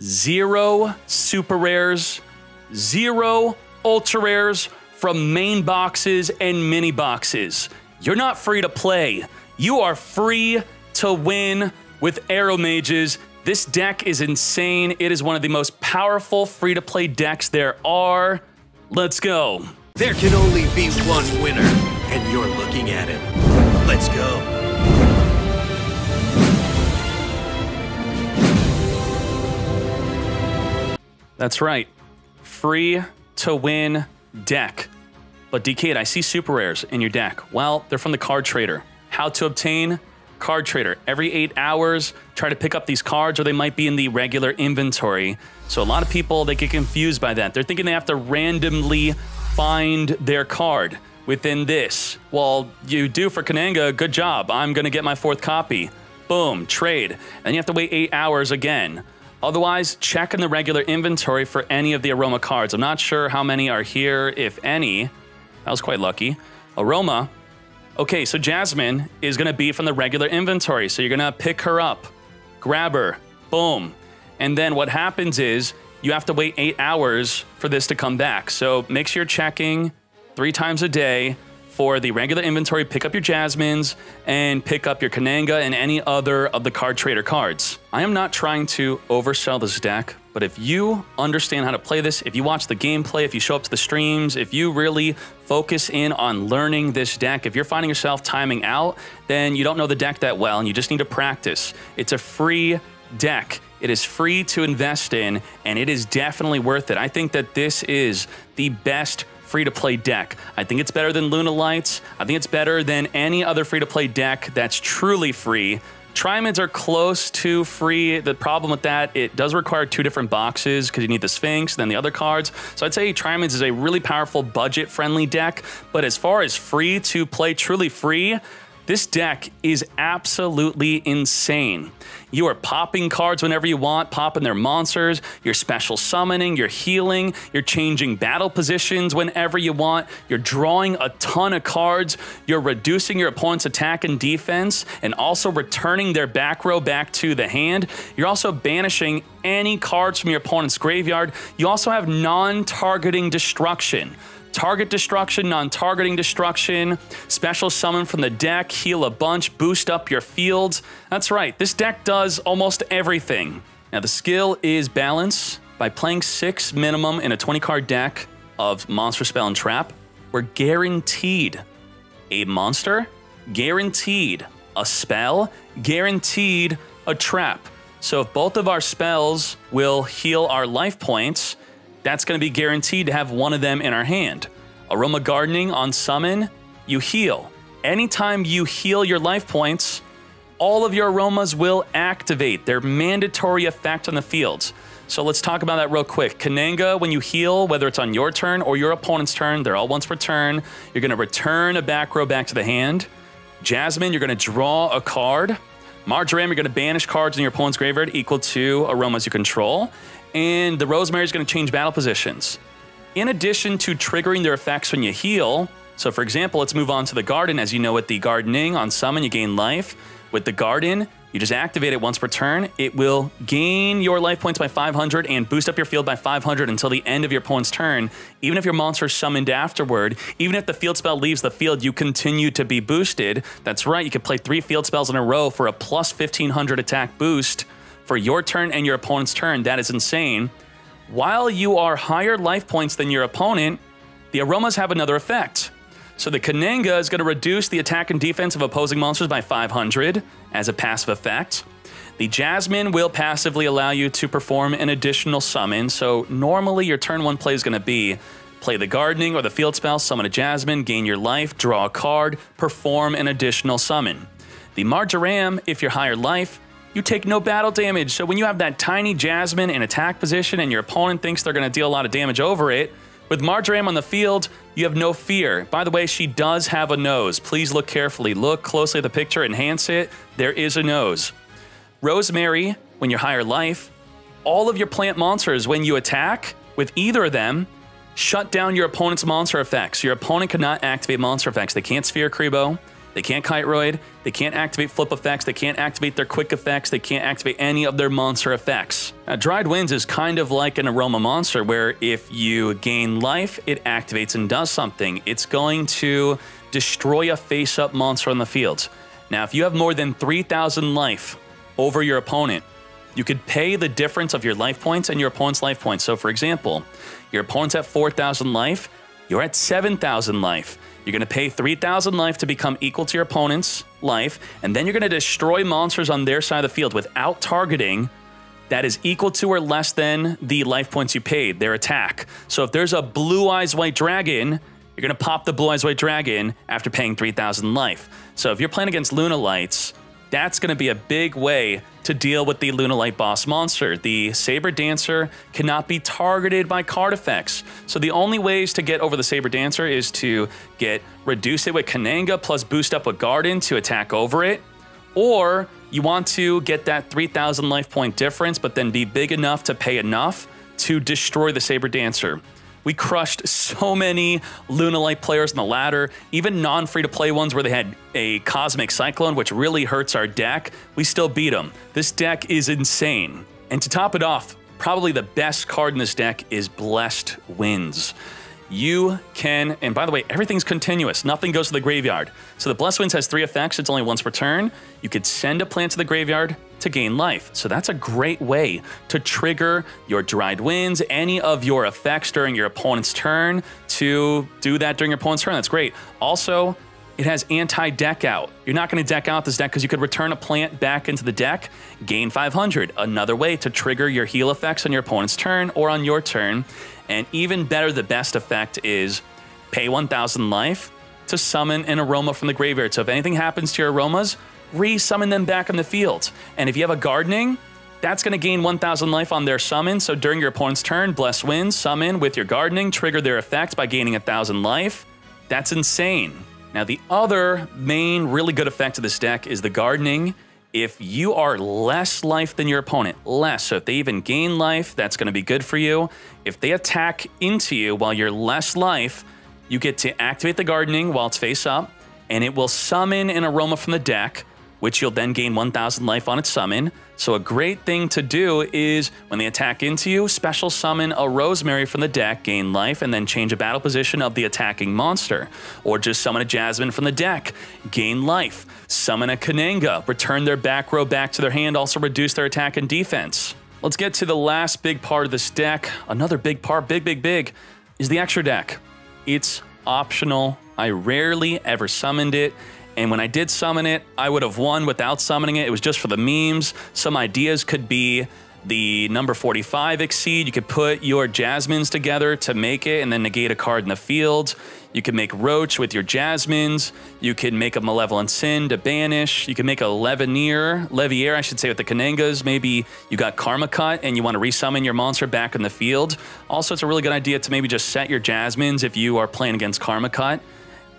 0 super rares, 0 ultra rares from main boxes and mini boxes. You're not free to play. You are free to win with Aromages. This deck is insane. It is one of the most powerful free-to-play decks there are. Let's go. There can only be one winner, and you're looking at him. Let's go. That's right. Free to win deck. But Dkayed, I see super rares in your deck. Well, they're from the card trader. How to obtain? Card trader. Every 8 hours, try to pick up these cards, or they might be in the regular inventory. So a lot of people, they get confused by that. They're thinking they have to randomly find their card within this. Well, you do for Kananga, good job. I'm gonna get my 4th copy. Boom, trade. And you have to wait 8 hours again. Otherwise, check in the regular inventory for any of the Aroma cards. I'm not sure how many are here, if any. That was quite lucky. Aroma. Okay, so Jasmine is going to be from the regular inventory. So you're going to pick her up, grab her, boom. And then what happens is you have to wait 8 hours for this to come back. So make sure you're checking 3 times a day for the regular inventory, pick up your Jasmines, and pick up your Kananga and any other of the card trader cards. I am not trying to oversell this deck, but if you understand how to play this, if you watch the gameplay, if you show up to the streams, if you really focus in on learning this deck, if you're finding yourself timing out, then you don't know the deck that well and you just need to practice. It's a free deck. It is free to invest in, and it is definitely worth it. I think that this is the best free-to-play deck. I think it's better than Luna Lights. I think it's better than any other free-to-play deck that's truly free. Trimids are close to free. The problem with that, it does require 2 different boxes because you need the Sphinx, then the other cards. So I'd say Trimids is a really powerful budget-friendly deck, but as far as free to play, truly free, this deck is absolutely insane. You are popping cards whenever you want, popping their monsters, you're special summoning, you're healing, you're changing battle positions whenever you want, you're drawing a ton of cards, you're reducing your opponent's attack and defense, and also returning their back row back to the hand. You're also banishing any cards from your opponent's graveyard. You also have non-targeting destruction. Target destruction, non-targeting destruction, special summon from the deck, heal a bunch, boost up your fields. That's right, this deck does almost everything. Now the skill is balance. By playing 6 minimum in a 20-card deck of Monster, Spell, and Trap, we're guaranteed a monster, guaranteed a spell, guaranteed a trap. So if both of our spells will heal our life points, that's going to be guaranteed to have one of them in our hand. Aroma Gardening on summon, you heal. Anytime you heal your life points, all of your aromas will activate. They're mandatory effect on the fields. So let's talk about that real quick. Kananga, when you heal, whether it's on your turn or your opponent's turn, they're all once per turn. You're going to return a back row back to the hand. Jasmine, you're going to draw a card. Marjoram, you're going to banish cards in your opponent's graveyard equal to aromas you control. And the Rosemary is going to change battle positions. In addition to triggering their effects when you heal, so for example, let's move on to the Garden. As you know, with the Gardening on summon, you gain life. With the Garden, you just activate it once per turn. It will gain your life points by 500 and boost up your field by 500 until the end of your opponent's turn. Even if your monster is summoned afterward, even if the field spell leaves the field, you continue to be boosted. That's right, you can play 3 field spells in a row for a plus 1500 attack boost for your turn and your opponent's turn. That is insane. While you are higher life points than your opponent, the aromas have another effect. So the Kananga is going to reduce the attack and defense of opposing monsters by 500 as a passive effect. The Jasmine will passively allow you to perform an additional summon. So normally your turn 1 play is going to be play the Gardening or the field spell, summon a Jasmine, gain your life, draw a card, perform an additional summon. The Marjoram, if you're higher life, you take no battle damage. So when you have that tiny Jasmine in attack position and your opponent thinks they're going to deal a lot of damage over it, with Marjoram on the field, you have no fear. By the way, she does have a nose. Please look carefully. Look closely at the picture, enhance it. There is a nose. Rosemary, when you're higher life, all of your plant monsters, when you attack with either of them, shut down your opponent's monster effects. Your opponent cannot activate monster effects. They can't Sphere Kribo. They can't Kiteroid, they can't activate flip effects, they can't activate their quick effects, they can't activate any of their monster effects. Now, Dried Winds is kind of like an Aroma monster where if you gain life, it activates and does something. It's going to destroy a face-up monster on the field. Now, if you have more than 3,000 life over your opponent, you could pay the difference of your life points and your opponent's life points. So, for example, your opponent's at 4,000 life, you're at 7,000 life. You're going to pay 3,000 life to become equal to your opponent's life, and then you're going to destroy monsters on their side of the field without targeting that is equal to or less than the life points you paid, their attack. So if there's a Blue Eyes White Dragon, you're going to pop the Blue Eyes White Dragon after paying 3,000 life. So if you're playing against Lunalights, that's going to be a big way to deal with the Lunalight boss monster. The Saber Dancer cannot be targeted by card effects. So the only ways to get over the Saber Dancer is to reduce it with Kananga plus boost up with Garden to attack over it. Or you want to get that 3,000 life point difference, but then be big enough to pay enough to destroy the Saber Dancer. We crushed so many Lunalight players on the ladder, even non-free-to-play ones where they had a Cosmic Cyclone, which really hurts our deck. We still beat them. This deck is insane. And to top it off, probably the best card in this deck is Blessed Winds. You can, and by the way, everything's continuous. Nothing goes to the graveyard. So the Blessed Winds has 3 effects. It's only once per turn. You could send a plant to the graveyard to gain life. So that's a great way to trigger your Dried Winds, any of your effects during your opponent's turn, to do that during your opponent's turn. That's great. Also, it has anti-deck out. You're not going to deck out this deck because you could return a plant back into the deck, gain 500. Another way to trigger your heal effects on your opponent's turn or on your turn. And even better, the best effect is pay 1,000 life to summon an Aroma from the graveyard. So if anything happens to your Aromas, re-summon them back in the field. And if you have a Gardening, that's going to gain 1,000 life on their summon. So during your opponent's turn, Blessed Winds, summon with your Gardening, trigger their effect by gaining 1,000 life. That's insane. Now, the other main really good effect of this deck is the Gardening. If you are less life than your opponent, less, so if they even gain life, that's going to be good for you. If they attack into you while you're less life, you get to activate the Gardening while it's face up, and it will summon an Aroma from the deck, which you'll then gain 1,000 life on its summon. So a great thing to do is when they attack into you, special summon a Rosemary from the deck, gain life, and then change a battle position of the attacking monster. Or just summon a Jasmine from the deck, gain life. Summon a Kananga, return their back row back to their hand, also reduce their attack and defense. Let's get to the last big part of this deck. Another big part, big, is the extra deck. It's optional. I rarely ever summoned it. And when I did summon it, I would have won without summoning it. It was just for the memes. Some ideas could be the number 45 Exceed. You could put your Jasmines together to make it and then negate a card in the field. You could make Roach with your Jasmines. You could make a Malevolent Sin to banish. You could make a Levier, I should say, with the Kanangas. Maybe you got Karma Cut and you want to resummon your monster back in the field. Also, it's a really good idea to maybe just set your Jasmines if you are playing against Karma Cut.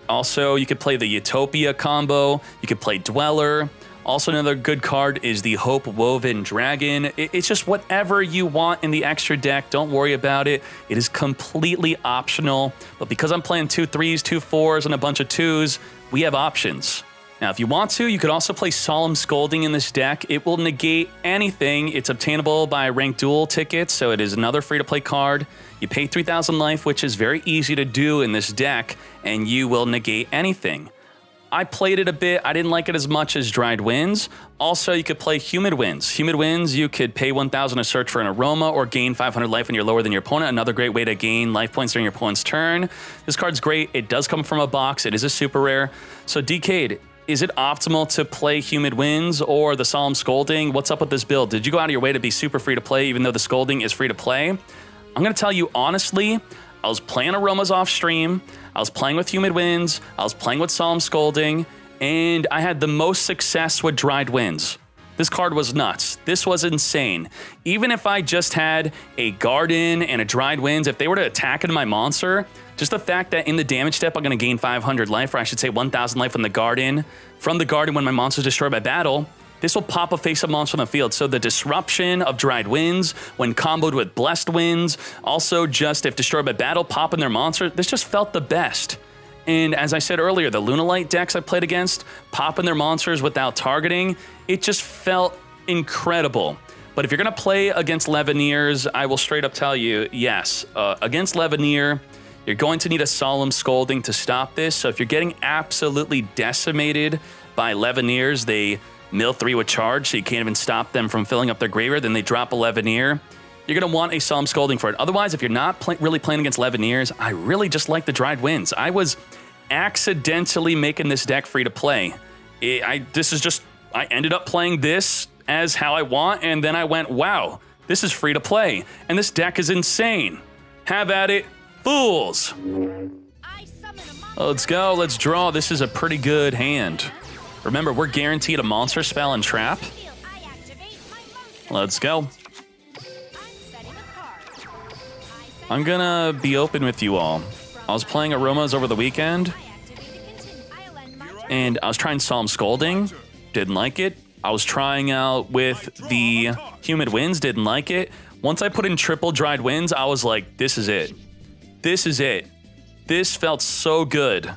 Also, you could play the Utopia combo. You could play Dweller. Also, another good card is the Hope Woven Dragon. It's just whatever you want in the extra deck. Don't worry about it. It is completely optional. But because I'm playing 2 3s, 2 4s, and a bunch of 2s, we have options. Now, if you want to, you could also play Solemn Scolding in this deck. It will negate anything. It's obtainable by ranked duel tickets, so it is another free-to-play card. You pay 3,000 life, which is very easy to do in this deck, and you will negate anything. I played it a bit. I didn't like it as much as Dried Winds. Also, you could play Humid Winds. Humid Winds, you could pay 1,000 to search for an Aroma or gain 500 life when you're lower than your opponent. Another great way to gain life points during your opponent's turn. This card's great. It does come from a box. It is a super rare. So Dkayed, is it optimal to play Humid Winds or the Solemn Scolding? What's up with this build? Did you go out of your way to be super free to play even though the Scolding is free to play? I'm going to tell you honestly, I was playing Aromas off stream, I was playing with Humid Winds, I was playing with Solemn Scolding, and I had the most success with Dried Winds. This card was nuts. This was insane. Even if I just had a Garden and a Dried Winds, if they were to attack into my monster, just the fact that in the damage step I'm going to gain 500 life, or I should say 1,000 life from the Garden when my monster is destroyed by battle, this will pop a face-up monster on the field. So the disruption of Dried Winds when comboed with Blessed Winds, also just if destroyed by battle, popping their monster, this just felt the best. And as I said earlier, the Lunalight decks I played against, popping their monsters without targeting, it just felt incredible. But if you're going to play against Levineers, I will straight up tell you, yes, against Levineer, you're going to need a Solemn Scolding to stop this. So if you're getting absolutely decimated by Levineers, they mill 3 with charge, so you can't even stop them from filling up their graveyard, then they drop a Levineer. You're going to want a Solemn Scolding for it. Otherwise, if you're not really playing against Levineers, I really just like the Dried Winds. I was accidentally making this deck free to play. I ended up playing this as how I want, and then I went, wow, this is free to play, and this deck is insane. Have at it, fools. Let's go, let's draw. This is a pretty good hand. Remember, we're guaranteed a monster spell and trap. Let's go. I'm gonna be open with you all. I was playing Aromas over the weekend, and I was trying Solemn Scolding, didn't like it. I was trying out with the Humid Winds, didn't like it. Once I put in triple Dried Winds, I was like, this is it. This is it. This felt so good.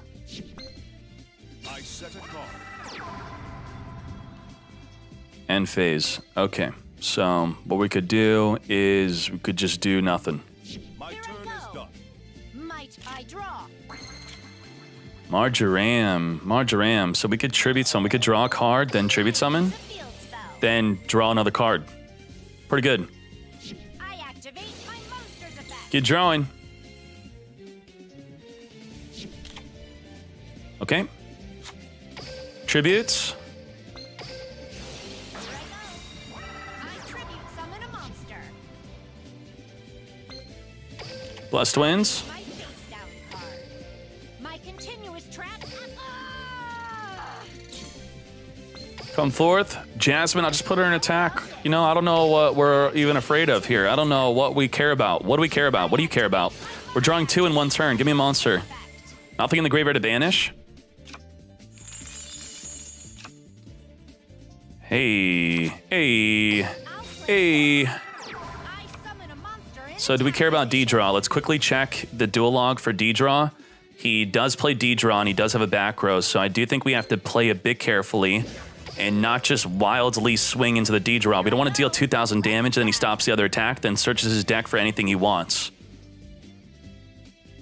End phase. Okay, so what we could do is we could just do nothing. Marjoram. So we could tribute summon. We could draw a card, then tribute summon, then draw another card. Pretty good. Get drawing. Okay. Tributes. Blessed Winds. Come forth. Jasmine, I'll just put her in attack. You know, I don't know what we're even afraid of here. I don't know what we care about. What do we care about? What do you care about? We're drawing 2 in 1 turn. Give me a monster. Nothing in the graveyard to banish. Hey. So do we care about D-Draw? Let's quickly check the dual log for D-Draw. He does play D-Draw, and he does have a back row, so I do think we have to play a bit carefully and not just wildly swing into the D-Draw. We don't want to deal 2,000 damage, and then he stops the other attack, then searches his deck for anything he wants.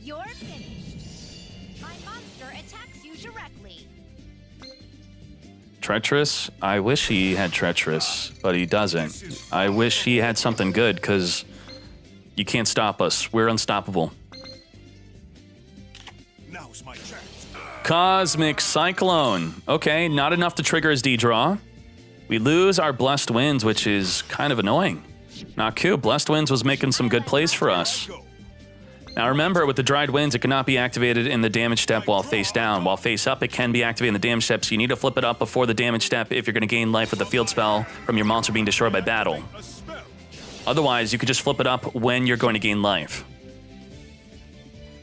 You're finished. My monster attacks you directly. Treacherous? I wish he had Treacherous, but he doesn't. I wish he had something good, because you can't stop us. We're unstoppable. Now's my chance. Cosmic Cyclone. Okay, not enough to trigger his D-Draw. We lose our Blessed Winds, which is kind of annoying. Not cool. Blessed Winds was making some good plays for us. Now remember, with the Dried Winds, it cannot be activated in the damage step while face down. While face up, it can be activated in the damage step, so you need to flip it up before the damage step if you're going to gain life with the field spell from your monster being destroyed by battle. Otherwise, you could just flip it up when you're going to gain life.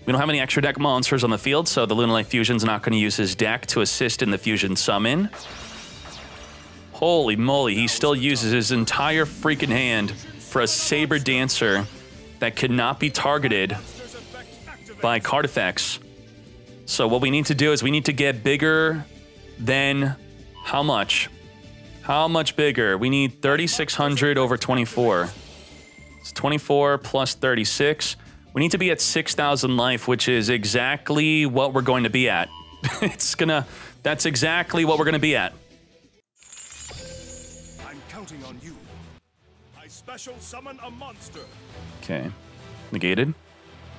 We don't have any extra deck monsters on the field, so the Lunalight Fusion's not going to use his deck to assist in the Fusion summon. Holy moly, he still uses his entire freaking hand for a Saber Dancer that could not be targeted by card effects. So what we need to do is we need to get bigger than how much? How much bigger? We need 3,600 over 24. It's 24 plus 36. We need to be at 6,000 life, which is exactly what we're going to be at. That's exactly what we're going to be at. I'm counting on you. I special summon a monster. Okay. Negated.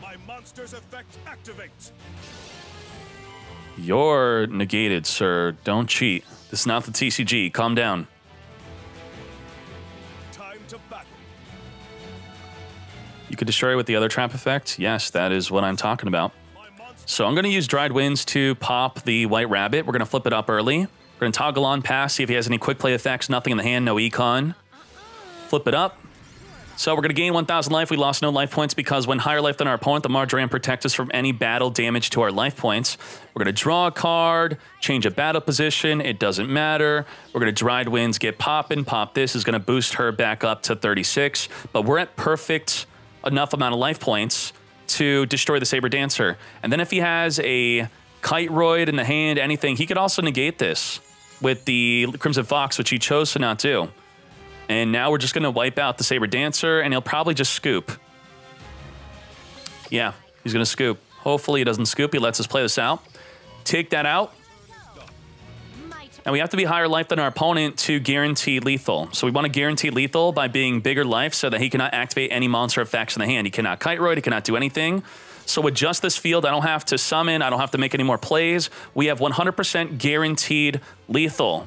My monster's effect activates. You're negated, sir. Don't cheat. This is not the TCG. Calm down. Time to battle. You could destroy it with the other trap effect. Yes, that is what I'm talking about. So I'm going to use Dried Winds to pop the White Rabbit. We're going to flip it up early. We're going to toggle on pass, see if he has any quick play effects. Nothing in the hand, no econ. Flip it up. So we're going to gain 1,000 life. We lost no life points because when higher life than our opponent, the Marjoram protects us from any battle damage to our life points. We're going to draw a card, change a battle position. It doesn't matter. We're going to Dried Winds, get poppin'. Pop this is going to boost her back up to 36. But we're at perfect enough amount of life points to destroy the Saber Dancer. And then if he has a Kite Roid in the hand, anything. He could also negate this with the Crimson Fox, which he chose to not do. And now we're just going to wipe out the Saber Dancer, and he'll probably just scoop. Yeah, he's going to scoop. Hopefully he doesn't scoop. He lets us play this out. Take that out. And we have to be higher life than our opponent to guarantee lethal. So we want to guarantee lethal by being bigger life so that he cannot activate any monster effects in the hand. He cannot Kite Roid, he cannot do anything. So with just this field, I don't have to summon, I don't have to make any more plays. We have 100% guaranteed lethal.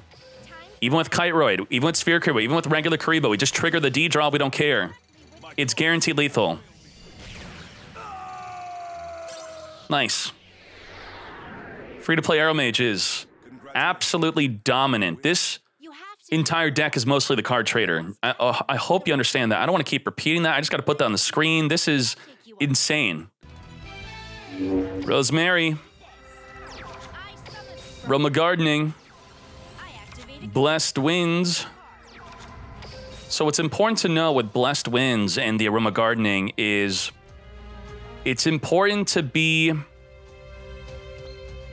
Even with Kite Roid, even with Sphere Karibo, even with regular Karibo, we just trigger the D draw, we don't care. It's guaranteed lethal. Nice. Free-to-play Aromage is absolutely dominant. This entire deck is mostly the card trader. I hope you understand that. I don't want to keep repeating that. I just got to put that on the screen. This is insane. Rosemary. Roma Gardening. Blessed Winds. So what's important to know with Blessed Winds and the Aroma Gardening is it's important to be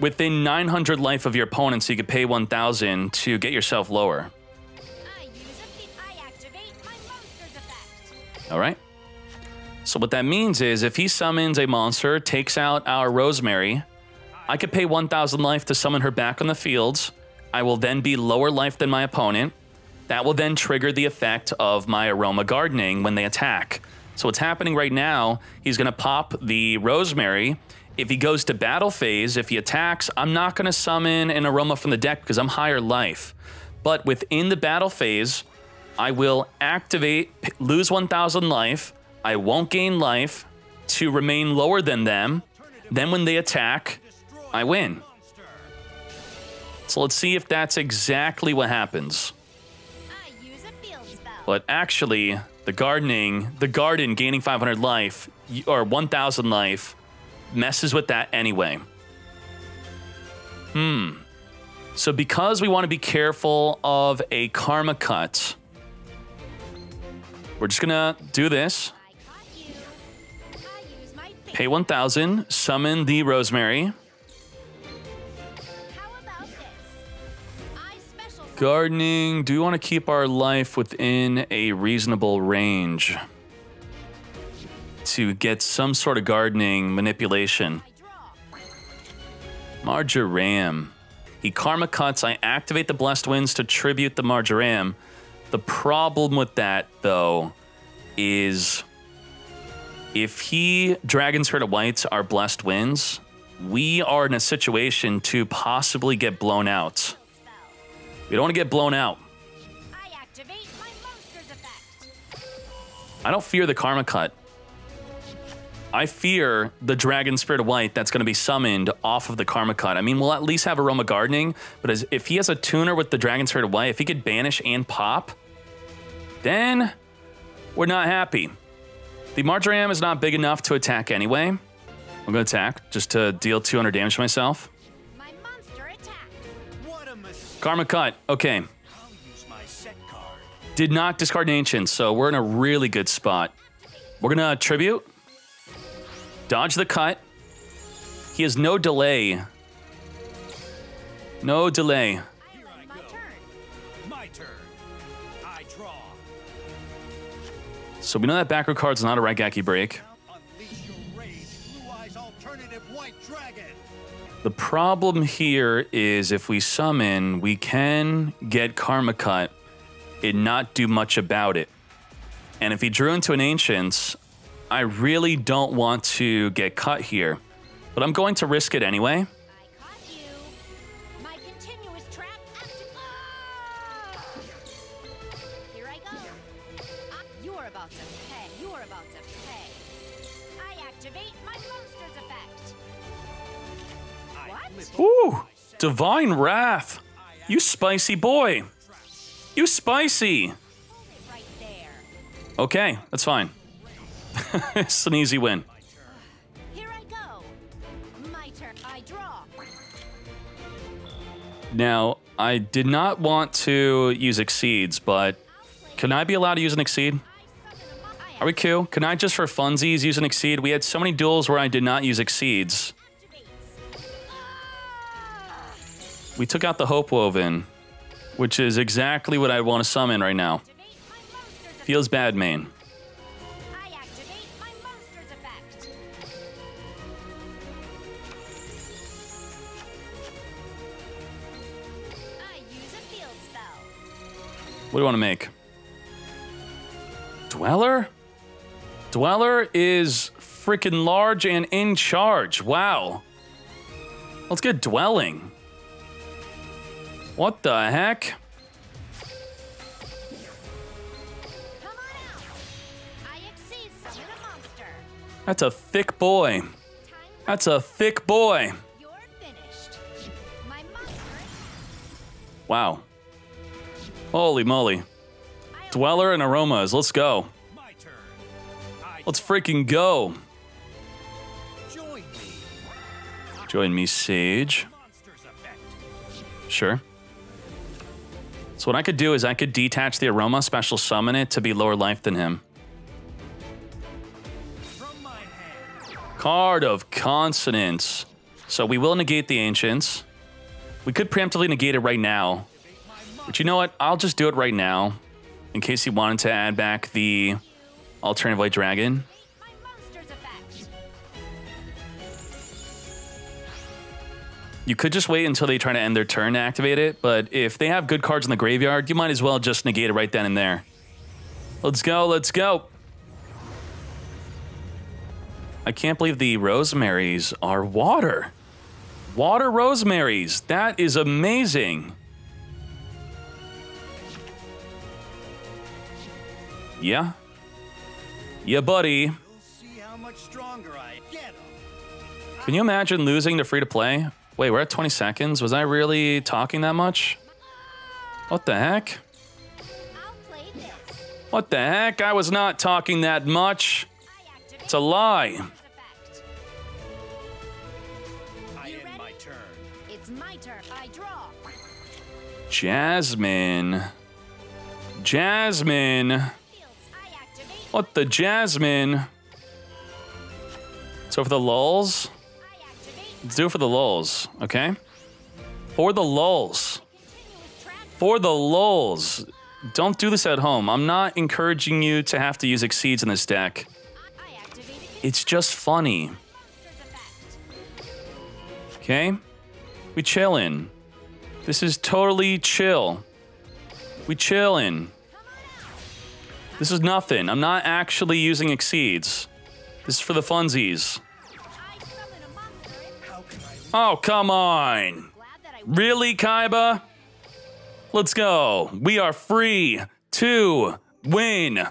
within 900 life of your opponent so you could pay 1,000 to get yourself lower. All right. So what that means is if he summons a monster, takes out our Rosemary, I could pay 1,000 life to summon her back on the fields. I will then be lower life than my opponent. That will then trigger the effect of my Aroma Gardening when they attack. So what's happening right now, he's going to pop the Rosemary. If he goes to battle phase, if he attacks, I'm not going to summon an Aroma from the deck because I'm higher life. But within the battle phase, I will activate, lose 1,000 life. I won't gain life to remain lower than them. Then when they attack, I win. So let's see if that's exactly what happens. But actually, the garden gaining 500 life, or 1,000 life, messes with that anyway. So because we want to be careful of a Karma Cut, we're just gonna do this. Pay 1,000, summon the Rosemary. Gardening, do we want to keep our life within a reasonable range to get some sort of gardening manipulation? Marjoram. He Karma Cuts, I activate the Blessed Winds to tribute the Marjoram. The problem with that, though, is if he Dragon Spirit of Whites our Blessed Winds, we are in a situation to possibly get blown out. We don't want to get blown out. I don't fear the Karma Cut. I fear the Dragon Spirit of White that's going to be summoned off of the Karma Cut. I mean, we'll at least have Aroma Gardening, but if he has a tuner with the Dragon Spirit of White, if he could banish and pop, then we're not happy. The Marjoram is not big enough to attack anyway. I'm going to attack just to deal 200 damage to myself. Karma Cut. Okay. Did not discard an Ancient, so we're in a really good spot. We're going to Tribute. Dodge the cut. He has no delay. No delay. My turn. I draw. So we know that back row card's not a Raigeki break. Unleash your rage, Blue Eyes alternative white dragon. The problem here is if we summon, we can get Karma Cut and not do much about it. And if he drew into an Ancients, I really don't want to get cut here, but I'm going to risk it anyway. I caught you. My continuous trap Here I go. You're about to pay. You're about to pay. I activate my monster's effect. What? Ooh, Divine Wrath. You spicy boy. You spicy. Hold it right there. Okay, that's fine. It's an easy win. Here I go. My turn. I draw. Now, I did not want to use Exceeds, but can I be allowed to use an Exceed? Are we cool? Can I just for funsies use an Exceed? We had so many duels where I did not use Exceeds. We took out the Hope Woven, which is exactly what I want to summon right now. Activate my monster's effect. Feels bad, main. I activate my monster's effect. I use a field spell. What do you want to make? Dweller? Dweller is freaking large and in charge. Wow. Let's get Dwelling. What the heck? Come on out. I exceed summon a monster. That's a thick boy. Time That's a thick boy. you're finished. My monster. Wow. Holy moly. I Dweller and Aromas. Let's go. My turn. Let's freaking go. Join me. Join me, Sage. Monster's effect. Sure. So what I could do is I could detach the Aroma, special summon it to be lower life than him. From my hand. Card of Consonance. So we will negate the Ancients. We could preemptively negate it right now. But you know what? I'll just do it right now. In case you wanted to add back the Alternative White Dragon. my monster's effect. You could just wait until they try to end their turn to activate it, but if they have good cards in the graveyard, you might as well just negate it right then and there. Let's go, let's go. I can't believe the Rosemaries are water. Water Rosemaries. That is amazing. Yeah. Yeah, buddy. We'll see how much stronger I get 'em. Can you imagine losing to free-to-play? Wait, we're at 20 seconds. Was I really talking that much? What the heck? I'll play this. What the heck? I was not talking that much. I activate It's a lie. monster's effect. I You end ready? my turn. It's my turn. I draw. Jasmine. Jasmine. Fields. I activate. What the Jasmine? So for the lulz, I activate. let's do it for the lulz, okay? For the lulz. Continuous transfer. For the lulz. Don't do this at home. I'm not encouraging you to have to use Exceeds in this deck. I activated It's just funny, monster's effect. okay? We chillin'. This is totally chill. We chillin'. This is nothing. I'm not actually using Exceeds. This is for the funsies. I summon a monster. How can I Oh, come on. Glad that I Really, Kaiba? Let's go. We are free to win.